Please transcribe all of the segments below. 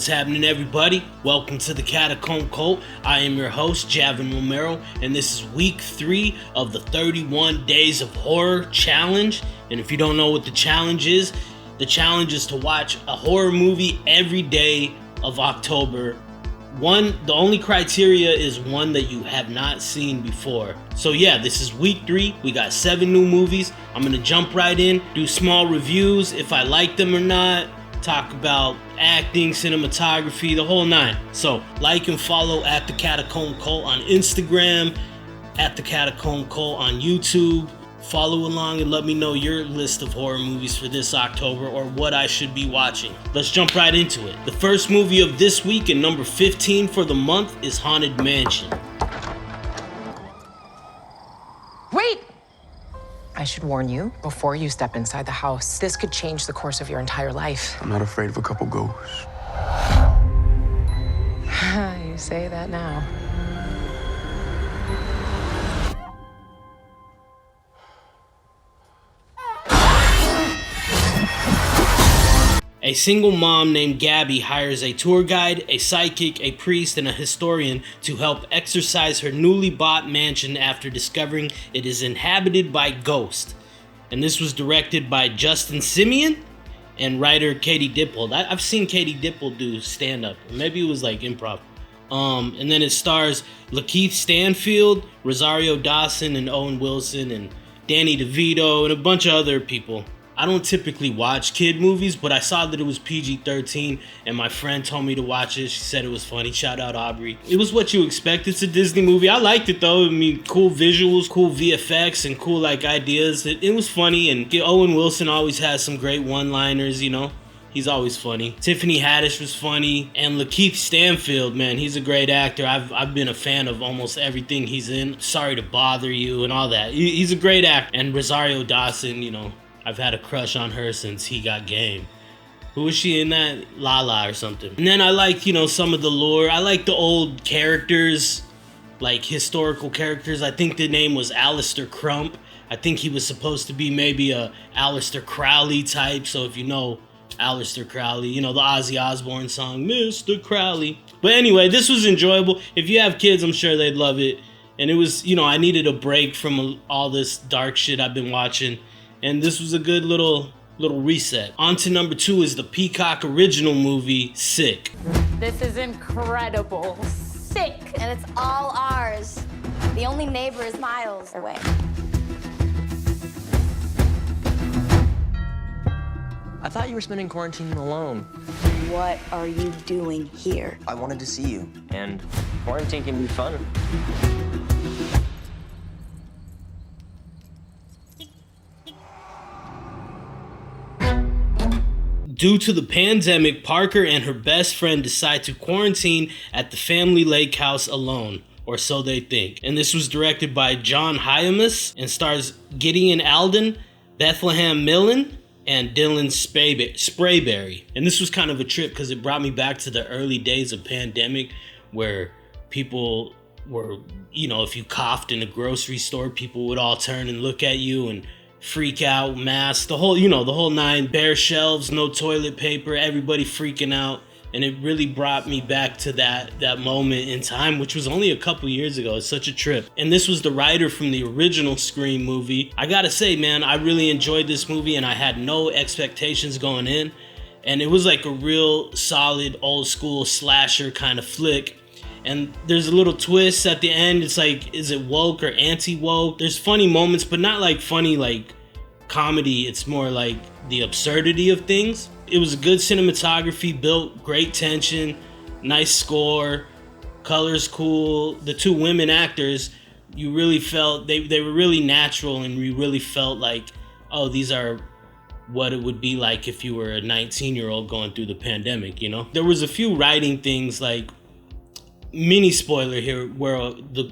What's happening, everybody? Welcome to the Catacomb Cult. I am your host, Javin Romero, and this is week 3 of the 31 Days of Horror Challenge. And if you don't know what the challenge is to watch a horror movie every day of October. The only criteria is one that you have not seen before. So yeah, this is week 3. We got 7 new movies. I'm gonna jump right in, do small reviews if I like them or not, talk about acting, cinematography, the whole 9. So like and follow at the Catacomb Cult on Instagram, at the Catacomb Cult on YouTube. Follow along and let me know your list of horror movies for this October or what I should be watching. Let's jump right into it. The first movie of this week and number 15 for the month is Haunted Mansion. Wait! I should warn you before you step inside the house. This could change the course of your entire life. I'm not afraid of a couple ghosts. You say that now. A single mom named Gabby hires a tour guide, a psychic, a priest, and a historian to help exorcise her newly bought mansion after discovering it is inhabited by ghosts. And this was directed by Justin Simien and writer Katie Dippold. I've seen Katie Dippold do stand-up. Maybe it was like improv. And then it stars Lakeith Stanfield, Rosario Dawson, and Owen Wilson, and Danny DeVito, and a bunch of other people. I don't typically watch kid movies, but I saw that it was PG-13, and my friend told me to watch it. She said it was funny. Shout out Aubrey. It was what you expect. It's a Disney movie. I liked it though. I mean, cool visuals, cool VFX, and cool ideas. It was funny, and Owen Wilson always has some great one-liners, you know. He's always funny. Tiffany Haddish was funny, and Lakeith Stanfield, man, he's a great actor. I've been a fan of almost everything he's in. Sorry to Bother You and all that. He's a great actor. And Rosario Dawson, you know, I've had a crush on her since He Got Game. Who was she in that? Lala or something. And then I like, some of the lore. I like the old characters, like historical characters. I think the name was Aleister Crump. I think he was supposed to be maybe a Aleister Crowley type. So if you know Aleister Crowley, the Ozzy Osbourne song, Mr. Crowley. But anyway, this was enjoyable. If you have kids, I'm sure they'd love it. And it was, I needed a break from all this dark shit I've been watching. And this was a good little reset. On to number 2 is the Peacock original movie, Sick. This is incredible. Sick. And it's all ours. The only neighbor is miles away. I thought you were spending quarantine alone. What are you doing here? I wanted to see you. And quarantine can be fun. Due to the pandemic, Parker and her best friend decide to quarantine at the family lake house alone, or so they think. And this was directed by John Hyams and stars Gideon Alden, Bethlehem Millen, and Dylan Sprayberry. And this was kind of a trip because it brought me back to the early days of pandemic where people were, if you coughed in a grocery store, people would all turn and look at you and freak out, mask, the whole 9, bare shelves, no toilet paper, everybody freaking out. And it really brought me back to that moment in time, which was only a couple years ago. It's such a trip. And this was the writer from the original Scream movie. I gotta say, man, I really enjoyed this movie and I had no expectations going in. And it was like a real solid old school slasher kind of flick. And there's a little twist at the end. It's like, is it woke or anti-woke? There's funny moments, but not like funny like comedy. It's more like the absurdity of things. It was a good cinematography, built great tension, nice score, colors cool. The 2 women actors, you really felt, they were really natural, and you really felt like, oh, these are what it would be like if you were a 19-year-old going through the pandemic, There was a few writing things, like, mini spoiler here, where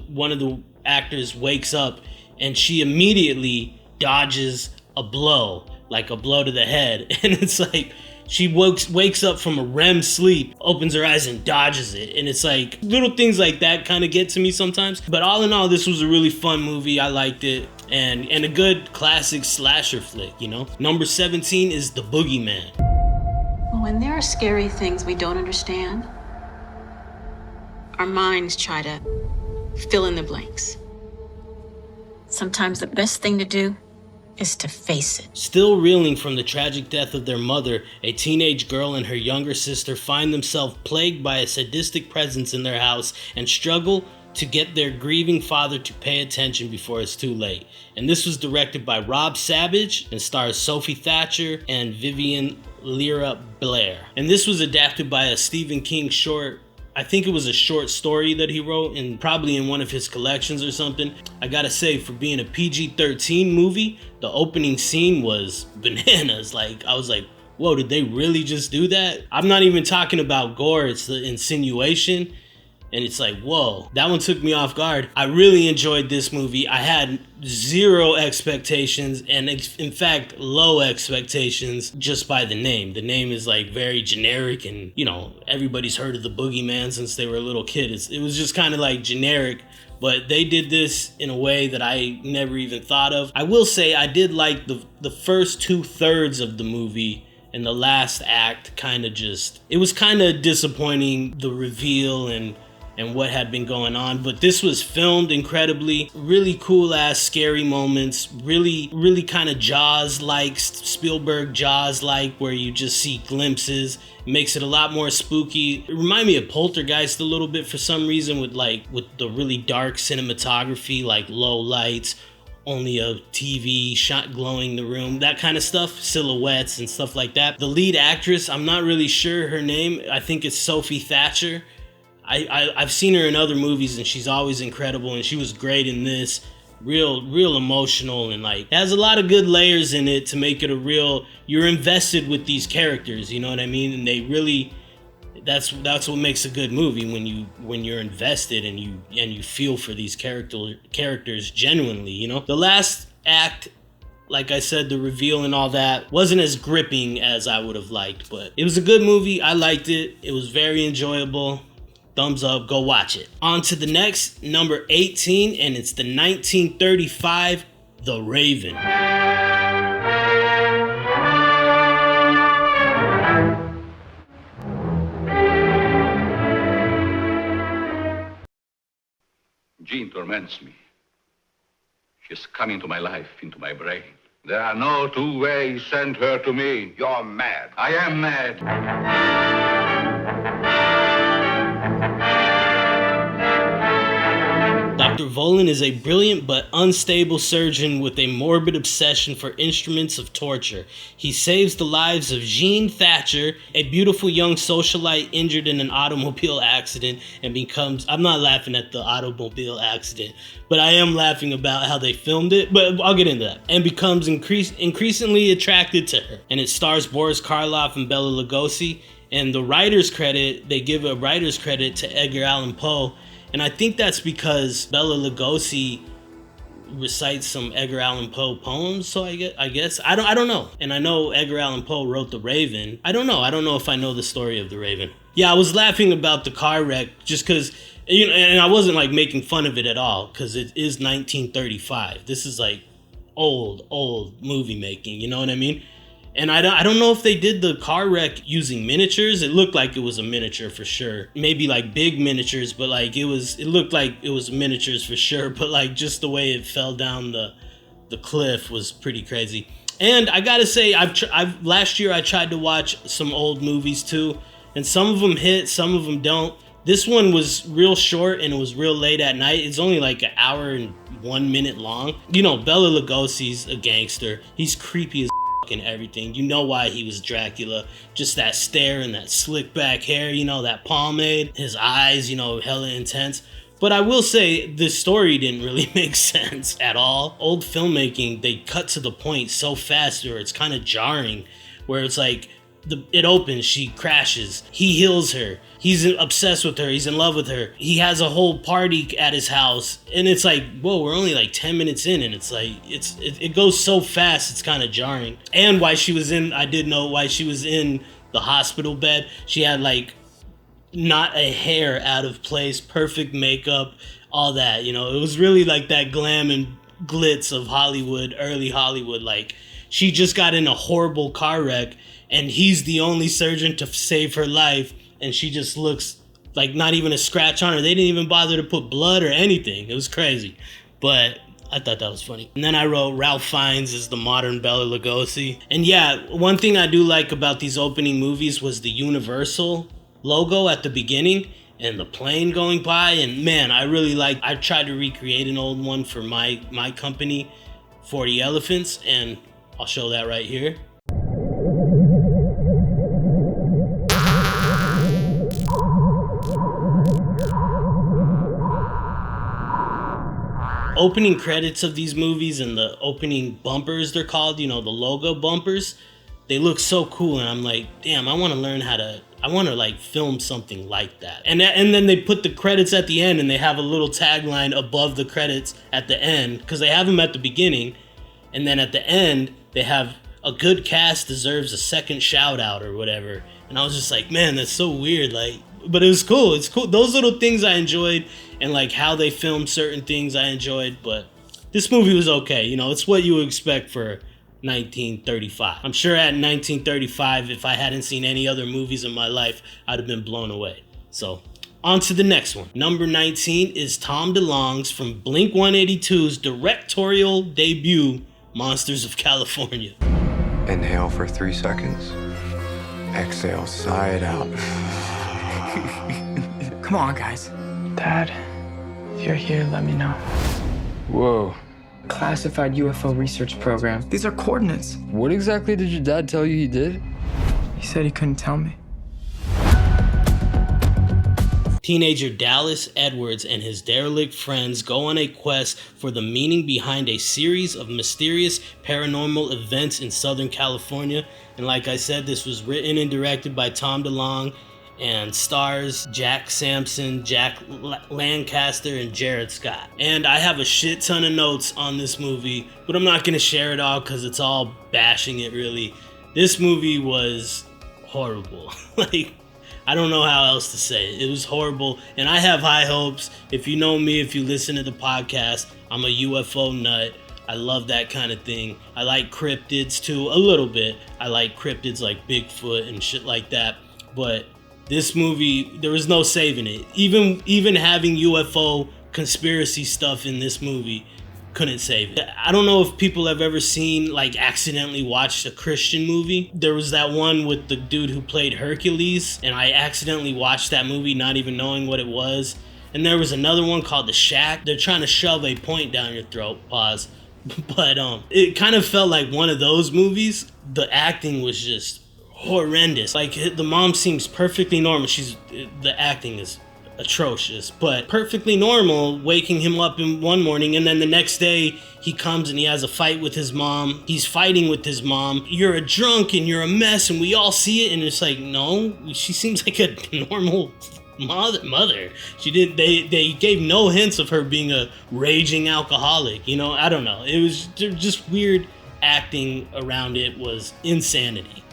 one of the actors wakes up and she immediately dodges a blow to the head, and it's like she wakes up from a REM sleep, opens her eyes and dodges it, and it's like little things like that kind of get to me sometimes. But all in all, this was a really fun movie. I liked it, and a good classic slasher flick. Number 17 is The Boogeyman. Oh When there are scary things we don't understand, our minds try to fill in the blanks. Sometimes the best thing to do is to face it. Still reeling from the tragic death of their mother, a teenage girl and her younger sister find themselves plagued by a sadistic presence in their house and struggle to get their grieving father to pay attention before it's too late. And this was directed by Rob Savage and stars Sophie Thatcher and Vivian Lyra Blair. And this was adapted by a Stephen King short. I think it was a short story that he wrote, and probably in one of his collections or something. I gotta say, for being a PG-13 movie, the opening scene was bananas. Like, I was like, whoa, did they really just do that? I'm not even talking about gore, it's the insinuation. And it's like, whoa, that one took me off guard. I really enjoyed this movie. I had zero expectations, and in fact, low expectations just by the name. The name is like very generic, and you know, everybody's heard of the Boogeyman since they were a little kid. It was just kind of like generic, but they did this in a way that I never even thought of. I will say I did like the first 2/3 of the movie. And the last act kind of it was kind of disappointing, the reveal and what had been going on, but this was filmed incredibly. Really cool ass scary moments, really kind of Jaws-like, Spielberg Jaws-like, where you just see glimpses. It makes it a lot more spooky. It reminded me of Poltergeist a little bit for some reason, with the really dark cinematography, like low lights, only a TV shot glowing the room, that kind of stuff, silhouettes and stuff like that. The lead actress, I'm not really sure her name. I think it's Sophie Thatcher. I've seen her in other movies and she's always incredible, and she was great in this. Real emotional, and like has a lot of good layers in it to make it you're invested with these characters, you know what I mean? And they really, that's what makes a good movie, when you're invested and you feel for these characters genuinely, you know? The last act, like I said, the reveal and all that wasn't as gripping as I would have liked, but it was a good movie. I liked it. It was very enjoyable. Thumbs up, go watch it. On to the next, number 18, and it's the 1935 The Raven. Jean torments me. She's come into my life, into my brain. There are no two ways. Send her to me. You're mad. I am mad. Dr. Volan is a brilliant but unstable surgeon with a morbid obsession for instruments of torture. He saves the lives of Jean Thatcher, a beautiful young socialite injured in an automobile accident, and becomes... I'm not laughing at the automobile accident, but I am laughing about how they filmed it, but I'll get into that. And becomes increasingly attracted to her. And it stars Boris Karloff and Bela Lugosi. And the writer's credit, they give a writer's credit to Edgar Allan Poe. And I think that's because Bela Lugosi recites some Edgar Allan Poe poems, so I guess. I don't know. And I know Edgar Allan Poe wrote The Raven. I don't know if I know the story of The Raven. Yeah, I was laughing about the car wreck just because, you know, and I wasn't like making fun of it at all, because it is 1935. This is like old movie making, you know what I mean? And I don't know if they did the car wreck using miniatures. It looked like it was a miniature for sure. Maybe like big miniatures, but like it looked like it was miniatures for sure. But like just the way it fell down the cliff was pretty crazy. And I gotta say, last year I tried to watch some old movies too, and some of them hit, some of them don't. This one was real short and it was real late at night. It's only like an hour and 1 minute long. You know, Bela Lugosi's a gangster. He's creepy as and everything. You know why he was Dracula. Just that stare and that slick back hair, you know, that pomade, his eyes, you know, hella intense. But I will say the story didn't really make sense at all. Old filmmaking, they cut to the point so fast where it's kind of jarring, where it's like it opens, she crashes, he heals her, he's obsessed with her, he's in love with her, he has a whole party at his house, and it's like, whoa, we're only like 10 minutes in, and it's like it goes so fast, it's kind of jarring. And I did know why she was in the hospital bed. She had like not a hair out of place, perfect makeup, all that, you know. It was really like that glam and glitz of Hollywood, early Hollywood. Like, she just got in a horrible car wreck and he's the only surgeon to save her life, and she just looks like not even a scratch on her. They didn't even bother to put blood or anything. It was crazy, but I thought that was funny. And then I wrote Ralph Fiennes is the modern Bela Lugosi. And yeah, one thing I do like about these opening movies was the Universal logo at the beginning and the plane going by. And man, I tried to recreate an old one for my company, 40 Elephants, and I'll show that right here. Opening credits of these movies and the opening bumpers, they're called, the logo bumpers, they look so cool, and I'm like, damn, I want to learn I want to like film something like that. And then they put the credits at the end, and they have a little tagline above the credits at the end, because they have them at the beginning, and then at the end they have a good cast deserves a second shout out or whatever. And I was just like, man, that's so weird, like, but it was cool. It's cool. Those little things I enjoyed, and like how they filmed certain things I enjoyed. But this movie was okay. It's what you would expect for 1935. I'm sure at 1935, if I hadn't seen any other movies in my life, I'd have been blown away. So on to the next one. Number 19 is Tom DeLonge's from Blink-182's directorial debut, Monsters of California. Inhale for 3 seconds. Exhale, sigh it out. Come on, guys. Dad, if you're here, let me know. Whoa. Classified UFO research program. These are coordinates. What exactly did your dad tell you he did? He said he couldn't tell me. Teenager Dallas Edwards and his derelict friends go on a quest for the meaning behind a series of mysterious paranormal events in Southern California. And like I said, this was written and directed by Tom DeLonge and stars Jack Sampson, Jack Lancaster, and Jared Scott. And I have a shit ton of notes on this movie, but I'm not going to share it all because it's all bashing it, really. This movie was horrible. Like, I don't know how else to say it. It was horrible, and I have high hopes. If you know me, if you listen to the podcast, I'm a UFO nut. I love that kind of thing. I like cryptids too, a little bit. I like cryptids like Bigfoot and shit like that. But this movie, there was no saving it. Even having UFO conspiracy stuff in this movie couldn't save it. I don't know if people have ever seen, like, accidentally watched a Christian movie. There was that one with the dude who played Hercules, and I accidentally watched that movie not even knowing what it was. And there was another one called The Shack. They're trying to shove a point down your throat. Pause. But it kind of felt like one of those movies. The acting was just horrendous. Like, the mom seems perfectly normal. The acting is atrocious, but perfectly normal, waking him up in one morning, and then the next day he comes and he has a fight with his mom. He's fighting with his mom. You're a drunk and you're a mess, and we all see it. And it's like, no, she seems like a normal mother. She didn't. They gave no hints of her being a raging alcoholic. I don't know. It was just weird acting around it. Was insanity.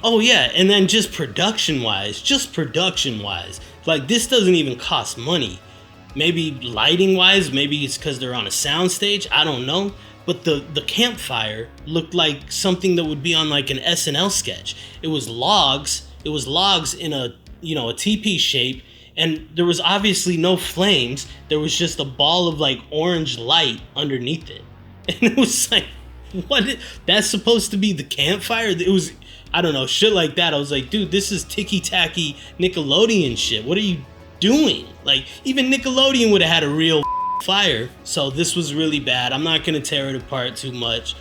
Oh yeah, and then just production wise, like, this doesn't even cost money. Maybe lighting wise, maybe it's because they're on a soundstage, I don't know. But the campfire looked like something that would be on like an SNL sketch. It was logs in a a teepee shape, and there was obviously no flames. There was just a ball of like orange light underneath it. And it was like, that's supposed to be the campfire? It was, I don't know, shit like that. I was like, dude, this is ticky-tacky Nickelodeon shit. What are you doing? Like, even Nickelodeon would have had a real fire. So this was really bad. I'm not going to tear it apart too much,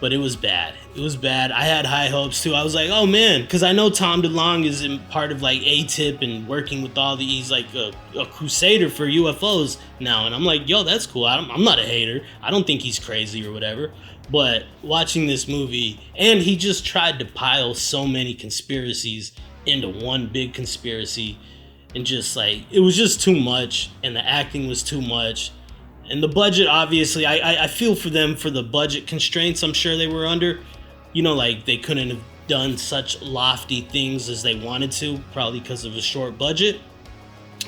but it was bad. I had high hopes too. I was like, oh man, because I know Tom DeLonge is in part of like ATIP and working with all he's like a crusader for UFOs now. And I'm like, yo, that's cool. I'm not a hater. I don't think he's crazy or whatever. But watching this movie, and he just tried to pile so many conspiracies into one big conspiracy, and just like, it was just too much, and the acting was too much. And the budget, obviously, I feel for them for the budget constraints I'm sure they were under. Like, they couldn't have done such lofty things as they wanted to, probably because of a short budget.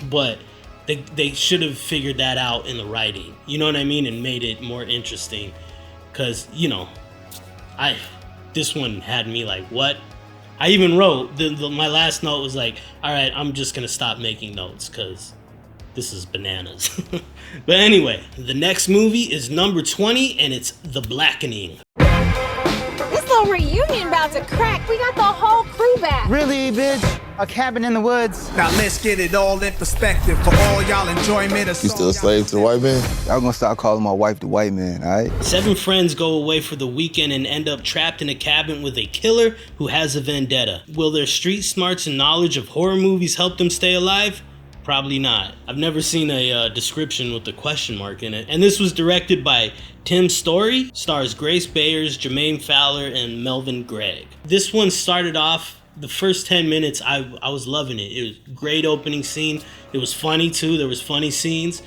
But they should have figured that out in the writing, you know what I mean, and made it more interesting. Because, this one had me like, what? I even wrote, my last note was like, all right, I'm just going to stop making notes because this is bananas. But anyway, the next movie is number 20, and it's The Blackening. This little reunion about to crack. We got the whole crew back. Really, bitch? A cabin in the woods. Now let's get it all in perspective for all y'all enjoyment. You still a slave to the white man? Y'all gonna start calling my wife the white man, alright? 7 friends go away for the weekend and end up trapped in a cabin with a killer who has a vendetta. Will their street smarts and knowledge of horror movies help them stay alive? Probably not. I've never seen a description with a question mark in it. And this was directed by Tim Story, stars Grace Bayers, Jermaine Fowler, and Melvin Gregg. This one started off, the first 10 minutes, I was loving it. It was a great opening scene. It was funny too. There was funny scenes.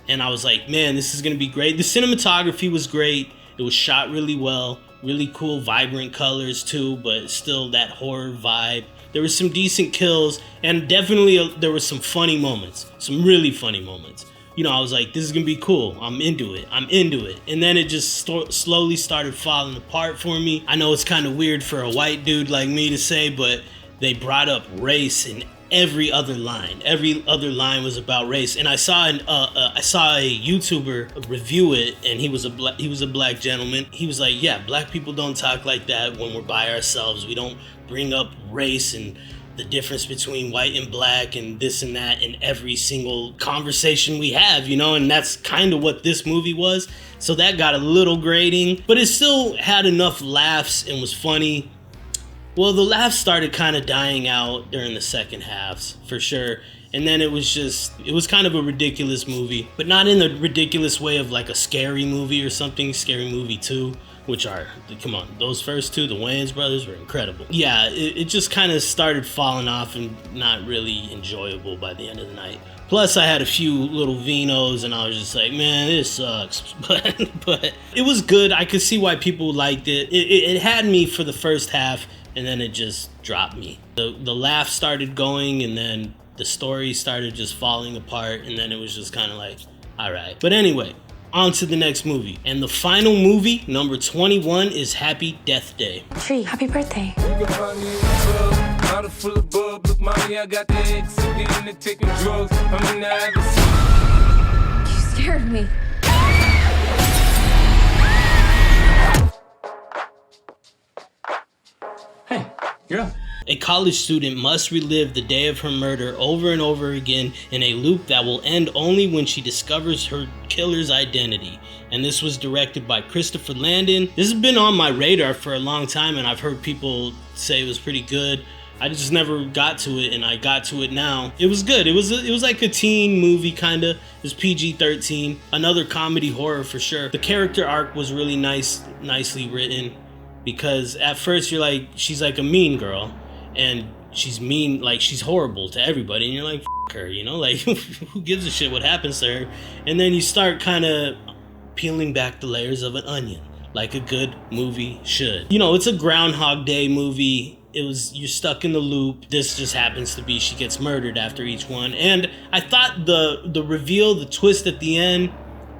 And I was like, man, this is going to be great. The cinematography was great. It was shot really well. Really cool, vibrant colors too, but still that horror vibe. There was some decent kills, and definitely there was some funny moments. Some really funny moments. You know, I was like, this is going to be cool. I'm into it. And then it just slowly started falling apart for me. I know it's kind of weird for a white dude like me to say, but they brought up race in every other line. Every other line was about race. And I saw a YouTuber review it, and he was a black gentleman. He was like, yeah, black people don't talk like that when we're by ourselves. We don't bring up race and the difference between white and black and this and that in every single conversation we have, you know, and that's kind of what this movie was. So that got a little grating, but it still had enough laughs and was funny. Well, the laughs started kind of dying out during the second halves, for sure. And then it was kind of a ridiculous movie, but not in the ridiculous way of like a scary movie or something, Scary Movie 2. Which are, come on, those first two, the Wayans brothers, were incredible. Yeah, it just kind of started falling off and not really enjoyable by the end of the night. Plus, I had a few little vinos, and I was just like, man, this sucks. But it was good. I could see why people liked it. It had me for the first half, and then it just dropped me. The laugh started going, and then the story started just falling apart, and then it was just kind of like, all right. But anyway, on to the next movie. And the final movie, number 21, is Happy Death Day. Tree, happy birthday. You scared me. Hey, you're up. A college student must relive the day of her murder over and over again in a loop that will end only when she discovers her killer's identity. And this was directed by Christopher Landon. This has been on my radar for a long time, and I've heard people say it was pretty good. I just never got to it, and I got to it now. It was good. It was like a teen movie, kinda. It was PG-13. Another comedy horror for sure. The character arc was really nicely written, because at first you're like, she's like a mean girl. And she's mean, like she's horrible to everybody, and you're like, F her, you know, like who gives a shit what happens to her? And then you start kind of peeling back the layers of an onion, like a good movie should. You know, it's a Groundhog Day movie. You're stuck in the loop. This just happens to be she gets murdered after each one. And I thought the reveal, the twist at the end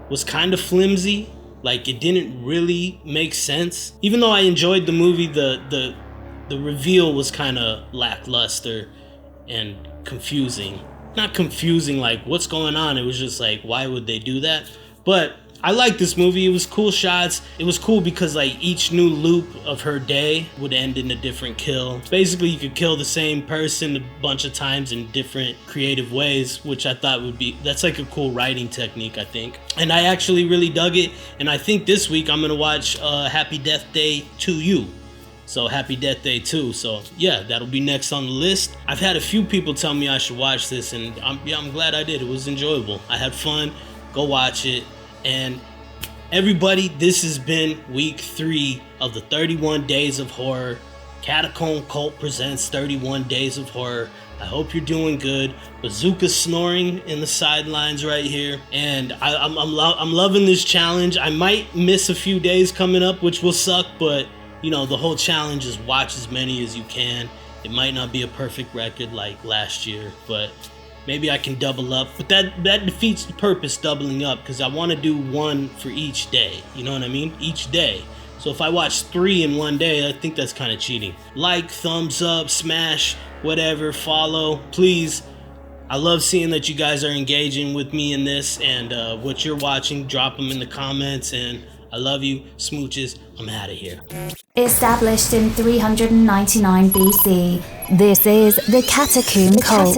was kind of flimsy. Like it didn't really make sense. Even though I enjoyed the movie, the reveal was kind of lackluster and confusing. Not confusing like what's going on, it was just like, why would they do that? But I liked this movie. It was cool shots. It was cool because like each new loop of her day would end in a different kill. Basically you could kill the same person a bunch of times in different creative ways, which I thought that's like a cool writing technique, I think. And I actually really dug it, and I think this week I'm gonna watch Happy Death Day 2U. So Happy Death Day 2. So yeah, that'll be next on the list. I've had a few people tell me I should watch this, and I'm glad I did. It was enjoyable. I had fun. Go watch it. And everybody, this has been week 3 of the 31 Days of Horror. Catacomb Cult presents 31 Days of Horror. I hope you're doing good. Bazooka's snoring in the sidelines right here. And I'm loving this challenge. I might miss a few days coming up, which will suck, but you know, the whole challenge is watch as many as you can. It might not be a perfect record like last year, but maybe I can double up. But that defeats the purpose, doubling up, because I want to do one for each day. You know what I mean? Each day. So if I watch 3 in one day, I think that's kind of cheating. Like, thumbs up, smash, whatever, follow, please. I love seeing that you guys are engaging with me in this, and what you're watching, drop them in the comments, and I love you. Smooches, I'm out of here. Established in 399 BC, this is the Catacomb Cult.